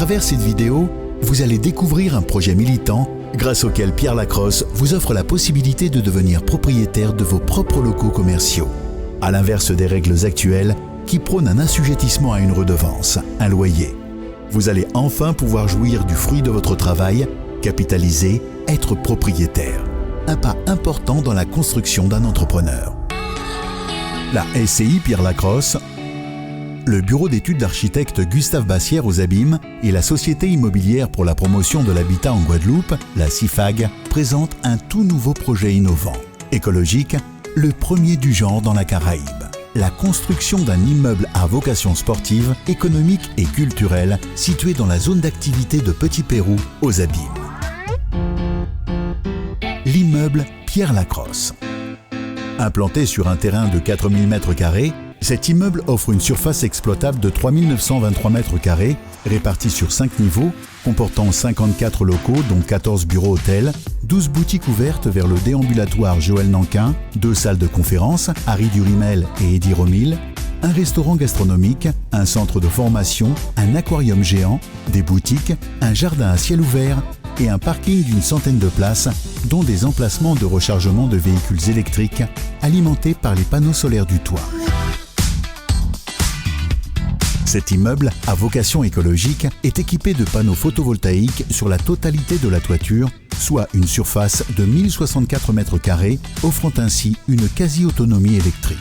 travers cette vidéo, vous allez découvrir un projet militant grâce auquel Pierre Lacrosse vous offre la possibilité de devenir propriétaire de vos propres locaux commerciaux. À l'inverse des règles actuelles qui prônent un assujettissement à une redevance, un loyer. Vous allez enfin pouvoir jouir du fruit de votre travail, capitaliser, être propriétaire. Un pas important dans la construction d'un entrepreneur. La SCI Pierre Lacrosse, le bureau d'études d'architecte Gustave Bassière aux Abîmes et la Société immobilière pour la promotion de l'habitat en Guadeloupe, la CIFAG, présentent un tout nouveau projet innovant, écologique, le premier du genre dans la Caraïbe. La construction d'un immeuble à vocation sportive, économique et culturelle situé dans la zone d'activité de Petit Pérou, aux Abîmes. L'immeuble Pierre Lacrosse. Implanté sur un terrain de 4000 m², cet immeuble offre une surface exploitable de 3923 m², répartie sur 5 niveaux, comportant 54 locaux dont 14 bureaux hôtels, 12 boutiques ouvertes vers le déambulatoire Joël Nankin, 2 salles de conférence, Harry Durimel et Eddie Romil, un restaurant gastronomique, un centre de formation, un aquarium géant, des boutiques, un jardin à ciel ouvert et un parking d'une centaine de places, dont des emplacements de rechargement de véhicules électriques alimentés par les panneaux solaires du toit. Cet immeuble, à vocation écologique, est équipé de panneaux photovoltaïques sur la totalité de la toiture, soit une surface de 1064 m², offrant ainsi une quasi-autonomie électrique.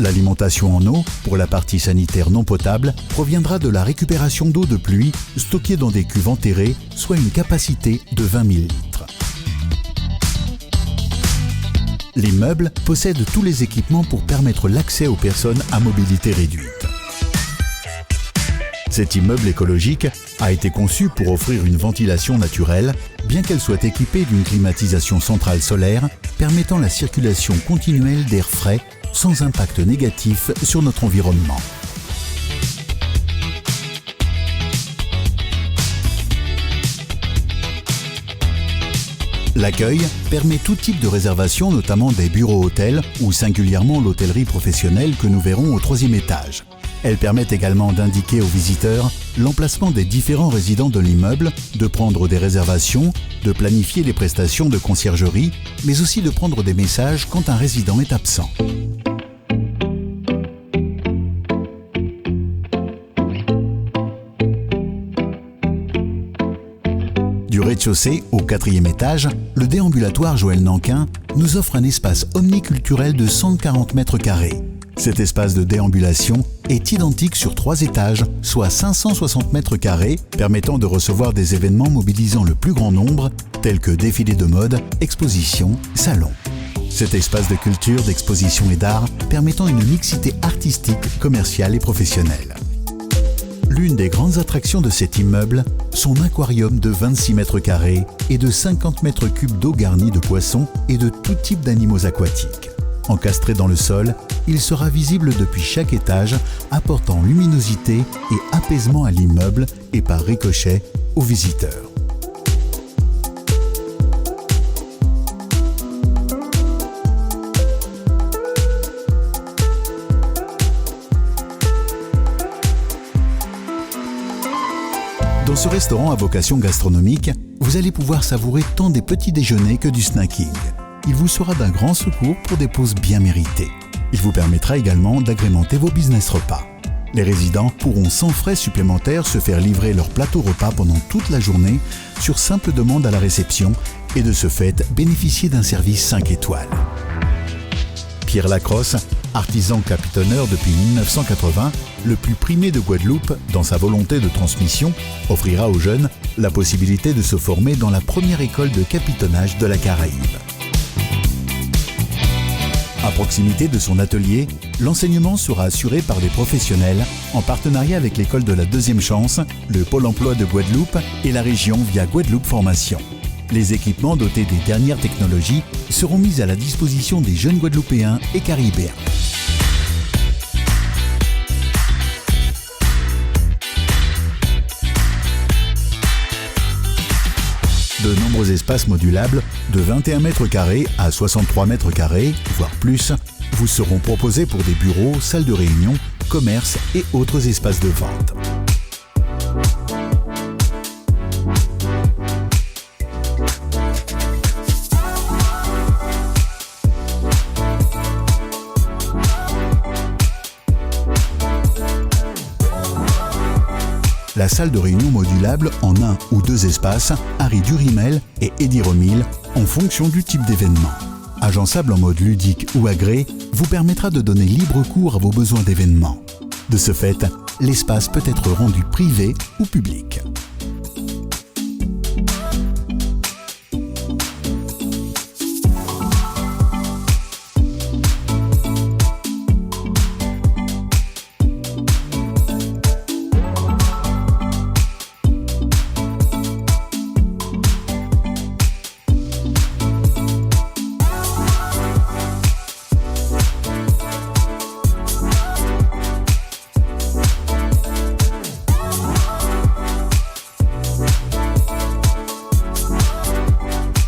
L'alimentation en eau, pour la partie sanitaire non potable, proviendra de la récupération d'eau de pluie stockée dans des cuves enterrées, soit une capacité de 20 000 litres. L'immeuble possède tous les équipements pour permettre l'accès aux personnes à mobilité réduite. Cet immeuble écologique a été conçu pour offrir une ventilation naturelle, bien qu'elle soit équipée d'une climatisation centrale solaire permettant la circulation continuelle d'air frais sans impact négatif sur notre environnement. L'accueil permet tout type de réservation, notamment des bureaux-hôtels ou singulièrement l'hôtellerie professionnelle que nous verrons au 3e étage. Elle permet également d'indiquer aux visiteurs l'emplacement des différents résidents de l'immeuble, de prendre des réservations, de planifier les prestations de conciergerie, mais aussi de prendre des messages quand un résident est absent. Du rez-de-chaussée au 4e étage, le déambulatoire Joël Nankin nous offre un espace omniculturel de 140 m². Cet espace de déambulation est identique sur 3 étages, soit 560 m², permettant de recevoir des événements mobilisant le plus grand nombre, tels que défilés de mode, expositions, salons. Cet espace de culture, d'exposition et d'art permettant une mixité artistique, commerciale et professionnelle. L'une des grandes attractions de cet immeuble, son aquarium de 26 m² et de 50 m³ d'eau garnie de poissons et de tout type d'animaux aquatiques. Encastré dans le sol, il sera visible depuis chaque étage, apportant luminosité et apaisement à l'immeuble et par ricochet aux visiteurs. Dans ce restaurant à vocation gastronomique, vous allez pouvoir savourer tant des petits déjeuners que du snacking. Il vous sera d'un grand secours pour des pauses bien méritées. Il vous permettra également d'agrémenter vos business repas. Les résidents pourront sans frais supplémentaires se faire livrer leur plateau repas pendant toute la journée sur simple demande à la réception et de ce fait bénéficier d'un service 5 étoiles. Pierre Lacrosse, artisan capitonneur depuis 1980, le plus primé de Guadeloupe dans sa volonté de transmission, offrira aux jeunes la possibilité de se former dans la première école de capitonnage de la Caraïbe. À proximité de son atelier, l'enseignement sera assuré par des professionnels en partenariat avec l'école de la deuxième chance, le Pôle emploi de Guadeloupe et la région via Guadeloupe Formation. Les équipements dotés des dernières technologies seront mis à la disposition des jeunes Guadeloupéens et Caribéens. De nombreux espaces modulables de 21 m² à 63 m², voire plus, vous seront proposés pour des bureaux, salles de réunion commerces et autres espaces de vente. La salle de réunion modulable en 1 ou 2 espaces, Harry Durimel et Eddie Remil, en fonction du type d'événement. Agençable en mode ludique ou agré, vous permettra de donner libre cours à vos besoins d'événement. De ce fait, l'espace peut être rendu privé ou public.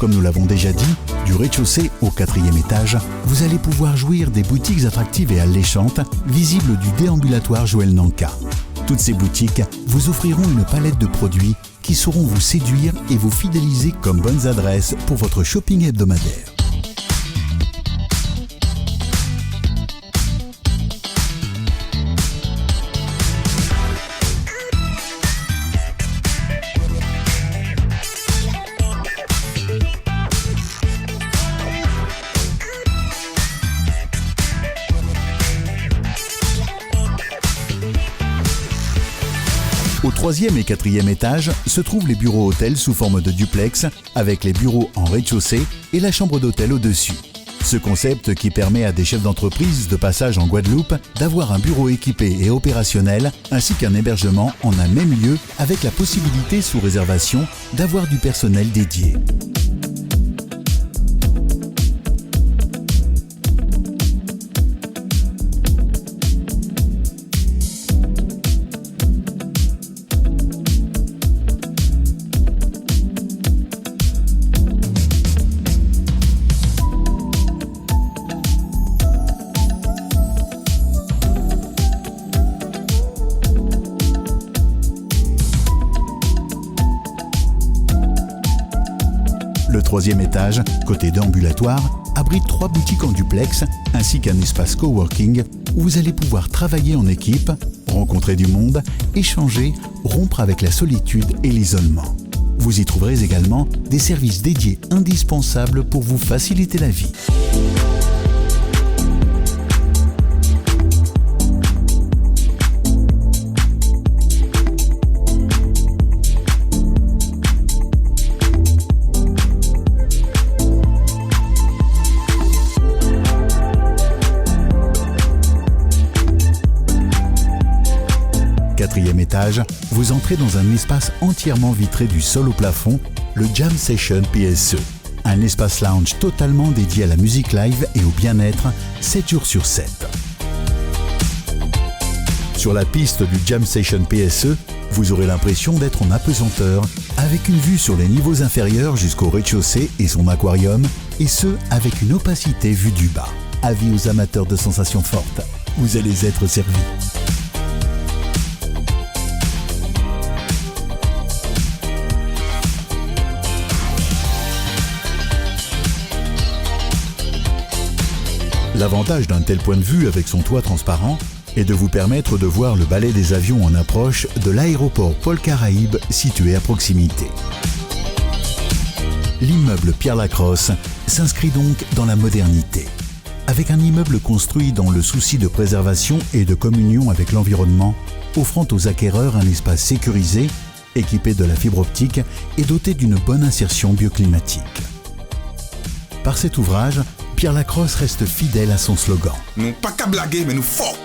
Comme nous l'avons déjà dit, du rez-de-chaussée au 4e étage, vous allez pouvoir jouir des boutiques attractives et alléchantes, visibles du déambulatoire Joël Nanka. Toutes ces boutiques vous offriront une palette de produits qui sauront vous séduire et vous fidéliser comme bonnes adresses pour votre shopping hebdomadaire. Au 3e et 4e étage se trouvent les bureaux hôtels sous forme de duplex avec les bureaux en rez-de-chaussée et la chambre d'hôtel au-dessus. Ce concept qui permet à des chefs d'entreprise de passage en Guadeloupe d'avoir un bureau équipé et opérationnel ainsi qu'un hébergement en un même lieu avec la possibilité sous réservation d'avoir du personnel dédié. Le 3e étage, côté déambulatoire, abrite 3 boutiques en duplex ainsi qu'un espace coworking où vous allez pouvoir travailler en équipe, rencontrer du monde, échanger, rompre avec la solitude et l'isolement. Vous y trouverez également des services dédiés indispensables pour vous faciliter la vie. Quatrième étage, vous entrez dans un espace entièrement vitré du sol au plafond, le Jam Session PSE. Un espace lounge totalement dédié à la musique live et au bien-être, 7 jours sur 7. Sur la piste du Jam Session PSE, vous aurez l'impression d'être en apesanteur, avec une vue sur les niveaux inférieurs jusqu'au rez-de-chaussée et son aquarium, et ce, avec une opacité vue du bas. Avis aux amateurs de sensations fortes, vous allez être servis. L'avantage d'un tel point de vue avec son toit transparent est de vous permettre de voir le balai des avions en approche de l'aéroport Paul Caraïbes situé à proximité. L'immeuble Pierre Lacrosse s'inscrit donc dans la modernité. Avec un immeuble construit dans le souci de préservation et de communion avec l'environnement, offrant aux acquéreurs un espace sécurisé, équipé de la fibre optique et doté d'une bonne insertion bioclimatique. Par cet ouvrage, Pierre Lacrosse reste fidèle à son slogan. Nous pas qu'à blaguer, mais nous fort.